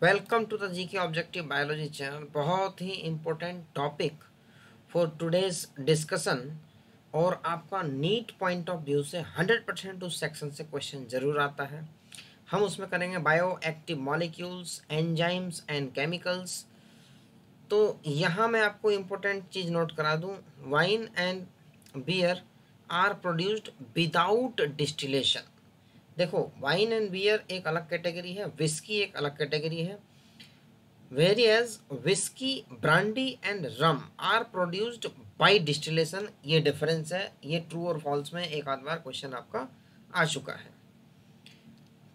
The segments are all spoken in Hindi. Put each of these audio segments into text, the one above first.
Welcome to the GK objective biology channel. बहुत ही important topic for today's discussion और आपका नीट पॉइंट ऑफ व्यू से 100% उस सेक्शन से क्वेश्चन जरूर आता है। हम उसमें करेंगे bio active molecules, enzymes and chemicals. तो यहाँ मैं आपको इम्पोर्टेंट चीज़ नोट करा दूँ, wine and beer are produced without distillation. देखो, वाइन एंड बियर एक अलग कैटेगरी है, विस्की एक अलग कैटेगरी है। Various whisky, brandy and rum are produced by distillation. ये डिफरेंस है, ये ट्रू और फॉल्स में एक आध बार क्वेश्चन आपका आ चुका है।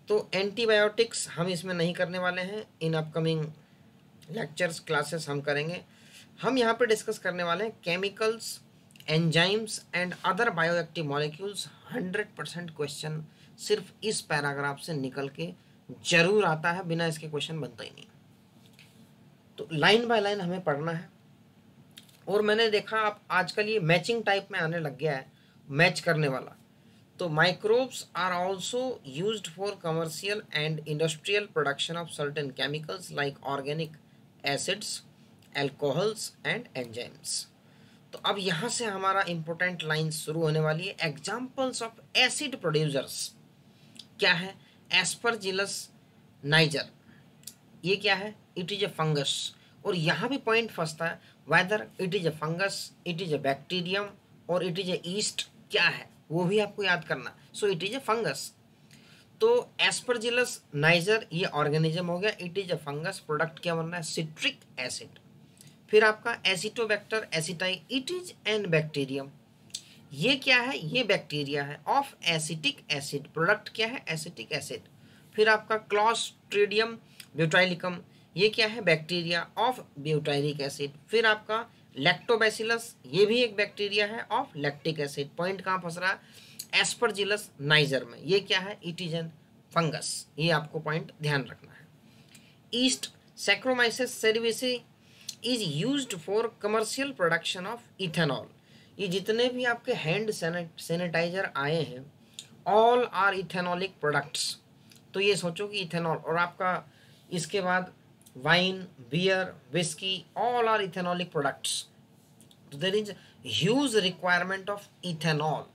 तो एंटीबायोटिक्स हम इसमें नहीं करने वाले हैं, इन अपकमिंग लेक्चर्स क्लासेस हम करेंगे। हम यहाँ पे डिस्कस करने वाले हैं chemicals, enzymes and other bioactive molecules. 100% question सिर्फ इस पैराग्राफ से निकल के जरूर आता है, बिना इसके क्वेश्चन बनता ही नहीं। तो लाइन बाय लाइन हमें पढ़ना है। और मैंने देखा आप आजकल ये मैचिंग टाइप में आने लग गया है, मैच करने वाला। तो microbes are also used for commercial and industrial production of certain chemicals like organic acids, alcohols and enzymes. तो अब यहाँ से हमारा इंपॉर्टेंट लाइन शुरू होने वाली है। एग्जाम्पल्स ऑफ एसिड प्रोड्यूसर्स क्या है? एस्परजिलस नाइजर, ये क्या है? It is a fungus. और यहाँ भी पॉइंट फंसता है, whether it is a fungus, it is a bacterium और इट इज ए ईस्ट, क्या है वो भी आपको याद करना। So it is a fungus. तो एस्परजिलस नाइजर ये ऑर्गेनिज्म हो गया, it is a fungus. Product क्या बन रहा है? Citric acid. फिर आपका Acetobacter aceti, it is N bacterium. ये क्या है? ये बैक्टीरिया है ऑफ एसिटिक एसिड। प्रोडक्ट क्या है? Acetic acid. फिर आपका क्लॉस्ट्रीडियम ब्यूटाइलिकम, ये क्या है? Bacteria of butylic acid. फिर आपका लैक्टोबैसिलस, ये भी एक बैक्टीरिया है ऑफ लैक्टिक एसिड। पॉइंट कहाँ फंस रहा है? एस्परजिलस नाइजर में। ये क्या है? It is an fungus. ये आपको पॉइंट ध्यान रखना है। Yeast Saccharomyces cerevisiae is used for commercial production of ethanol. ये जितने भी आपके हैंड सैनिटाइजर आए हैं, ऑल आर इथेनॉलिक प्रोडक्ट्स। तो ये सोचो कि इथेनॉल, और आपका इसके बाद wine, beer, whisky, all are ethanolic products. तो there is huge requirement of ethanol.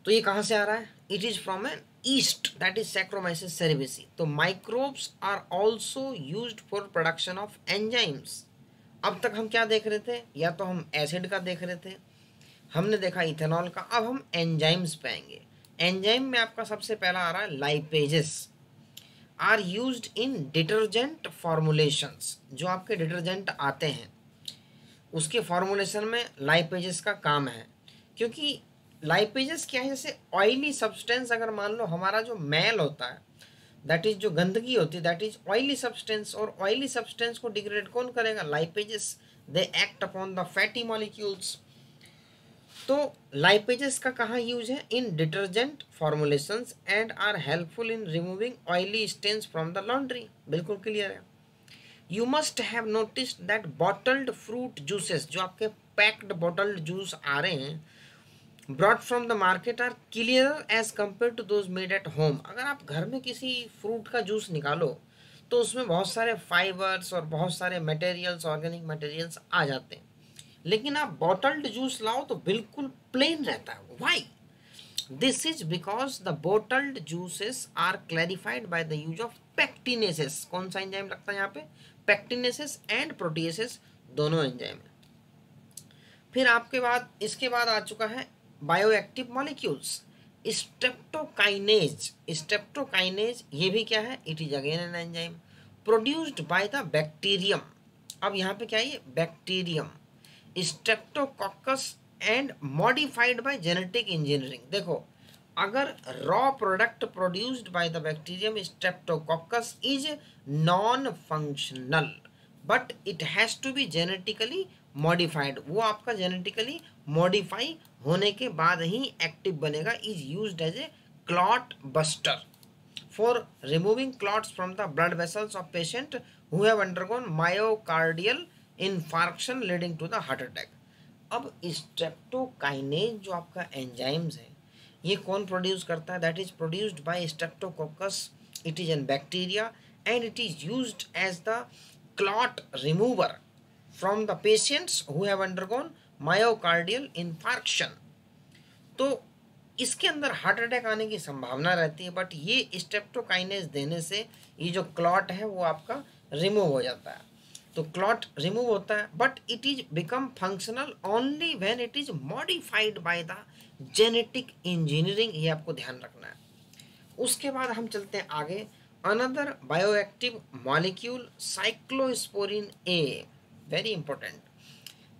तो ये कहाँ से आ रहा है? It is from an yeast, that is Saccharomyces cerevisiae. तो microbes are also used for production of enzymes. अब तक हम क्या देख रहे थे? या तो हम एसिड का देख रहे थे, हमने देखा इथेनॉल का, अब हम एंजाइम्स पे आएंगे। एंजाइम में आपका सबसे पहला आ रहा है lipases are used in detergent formulations. जो आपके डिटर्जेंट आते हैं उसके फॉर्मुलेशन में लाइपेजेस का काम है। क्योंकि लाइपेजेस क्या है? जैसे ऑयली सब्सटेंस, अगर मान लो हमारा जो मैल होता है, दैट इज जो गंदगी होती है, दैट इज ऑयली सब्सटेंस। और ऑयली सब्सटेंस को डिग्रेड कौन करेगा? Lipases. They act upon the fatty molecules. तो लाइपेजेस का कहाँ यूज है? In detergent formulations and are helpful in removing oily stains from the laundry. बिल्कुल क्लियर है। You must have noticed that bottled fruit juices, जो आपके पैक्ड बॉटल्ड जूस आ रहे हैं, brought from the market, are clear as compare to those made at home. अगर आप घर में किसी फ्रूट का जूस निकालो तो उसमें बहुत सारे फाइबर्स और बहुत सारे मटेरियल्स, ऑर्गेनिक मटेरियल्स आ जाते हैं। लेकिन आप बॉटल्ड जूस लाओ तो बिल्कुल प्लेन रहता है। Why? This is because the bottled juices are clarified by the use of pectinases. कौन सा एंजाइम लगता है यहाँ पे? पेक्टिनेसेस एंड प्रोटीएसेस, दोनों एंजाइम है। फिर आपके बाद इसके बाद आ चुका है बायोएक्टिव मॉलिक्यूल्स। स्ट्रेप्टोकाइनेज, स्ट्रेप्टोकाइनेज ये भी क्या है? It is again an enzyme produced by the bacterium. अब यहाँ पे क्या है? ये bacterium streptococcus and modified by genetic engineering. देखो, अगर raw product produced by the bacterium streptococcus is non functional but it has to be genetically modified. वो आपका जेनेटिकली मॉडिफाई होने के बाद ही एक्टिव बनेगा। Is used as a clot buster for removing clots from the blood vessels of patient who have undergone myocardial infarction leading to the heart attack. अब स्ट्रेप्टोकाइनेज जो आपका एंजाइम्स है, ये कौन प्रोड्यूस करता है? That is produced by streptococcus. It is an bacteria and it is used as the clot remover from the patients who have undergone myocardial infarction। तो इसके अंदर हार्ट अटैक आने की संभावना रहती है, बट ये स्ट्रेप्टोकाइनेज देने से ये जो क्लॉट है वो आपका रिमूव हो जाता है। तो क्लॉट रिमूव होता है, but it is become functional only when it is modified by the genetic engineering, ये आपको ध्यान रखना है। उसके बाद हम चलते हैं आगे। Another bioactive molecule cyclosporin A, very important,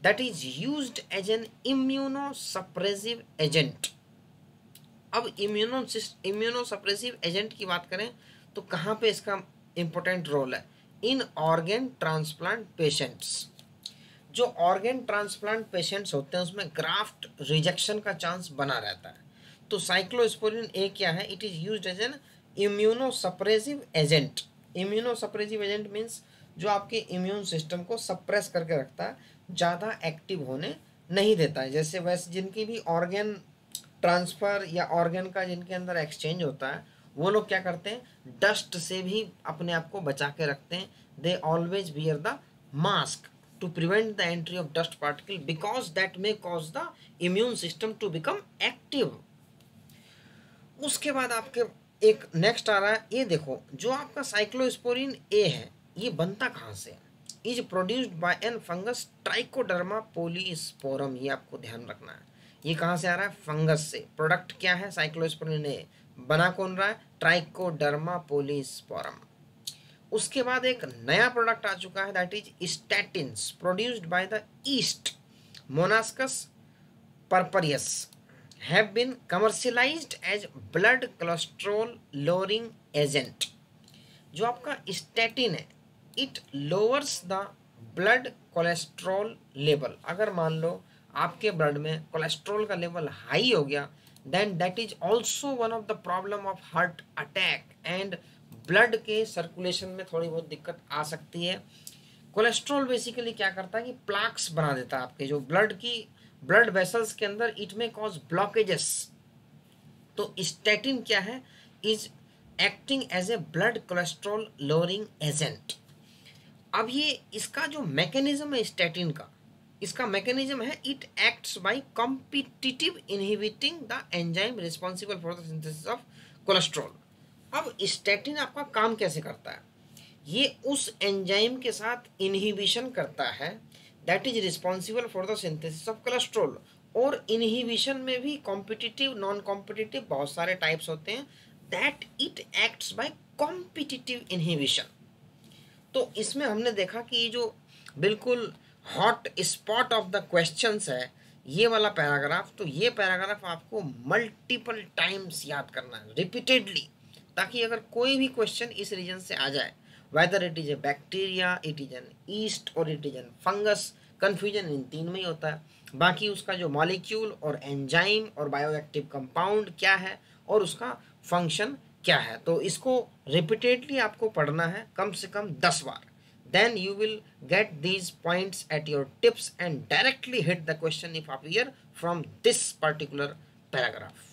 that is used as an immunosuppressive agent. अब इम्यूनोसप्रेसिव एजेंट की बात करें तो कहाँ पे इसका इंपॉर्टेंट रोल है? इन ऑर्गन ट्रांसप्लांट पेशेंट्स। जो ऑर्गन ट्रांसप्लांट पेशेंट्स होते हैं उसमें ग्राफ्ट रिजेक्शन का चांस बना रहता है। तो साइक्लोस्पोरिन ए क्या है? It is used as an immunosuppressive agent. Immunosuppressive agent means जो आपके इम्यून सिस्टम को सप्रेस करके रखता है, ज़्यादा एक्टिव होने नहीं देता है। जैसे वैसे जिनकी भी ऑर्गन ट्रांसफ़र या ऑर्गन का जिनके अंदर एक्सचेंज होता है, वो लोग क्या करते हैं? डस्ट से भी अपने आप को बचा के रखते हैं। They always wear the mask to prevent the entry of dust particle because that may cause the immune system to become active. उसके बाद आपके एक नेक्स्ट आ रहा है, ये देखो, जो आपका साइक्लोस्पोरिन ए है ये बनता कहाँ से? Is produced by an fungus trichoderma polysporum, ये आपको ध्यान रखना है। ये कहाँ से आ रहा है? फंगस से। प्रोडक्ट क्या है? Cyclosporin A. बना कौन रहा है? Trichoderma polysporum. उसके बाद एक नया प्रोडक्ट आ चुका है, that is statins, produced by the yeast Monascus purpureus, have been commercialized as blood cholesterol lowering agent। जो आपका स्टैटिन है, it lowers the blood cholesterol level. अगर मान लो आपके ब्लड में कोलेस्ट्रॉल का लेवल हाई हो गया, then that is also one of the problem of heart attack and blood के सर्कुलेशन में थोड़ी बहुत दिक्कत आ सकती है। कोलेस्ट्रॉल बेसिकली क्या करता है कि प्लाक्स बना देता है आपके जो ब्लड वेसल्स के अंदर, इट में कॉज ब्लॉकेजेस। तो स्टैटिन क्या है? Is acting as a blood cholesterol lowering agent. अब ये इसका जो मैकेनिज्म है स्टैटिन का, इसका मैकेनिज्म है it acts by competitive inhibiting the enzyme responsible for the synthesis of cholesterol. अब स्टैटिन आपका काम कैसे करता है? ये उस एंजाइम के साथ इनहिबिशन करता है that is responsible for the synthesis of cholesterol. और इनहिबिशन में भी कॉम्पिटिटिव, नॉन कॉम्पिटिटिव बहुत सारे टाइप्स होते हैं। That it acts by competitive inhibition. तो इसमें हमने देखा कि ये जो बिल्कुल hot spot of the questions है ये वाला पैराग्राफ, तो ये पैराग्राफ आपको मल्टीपल टाइम्स याद करना है रिपीटेडली, ताकि अगर कोई भी क्वेश्चन इस रीजन से आ जाए, whether it is a bacteria, it is an yeast or it is an fungus, confusion इन तीन में ही होता है। बाकी उसका जो मॉलिक्यूल और एंजाइम और बायोएक्टिव कंपाउंड क्या है और उसका फंक्शन क्या है, तो इसको रिपीटेडली आपको पढ़ना है कम से कम 10 बार। Then you will get these points at your tips and directly hit the question if appear from this particular paragraph।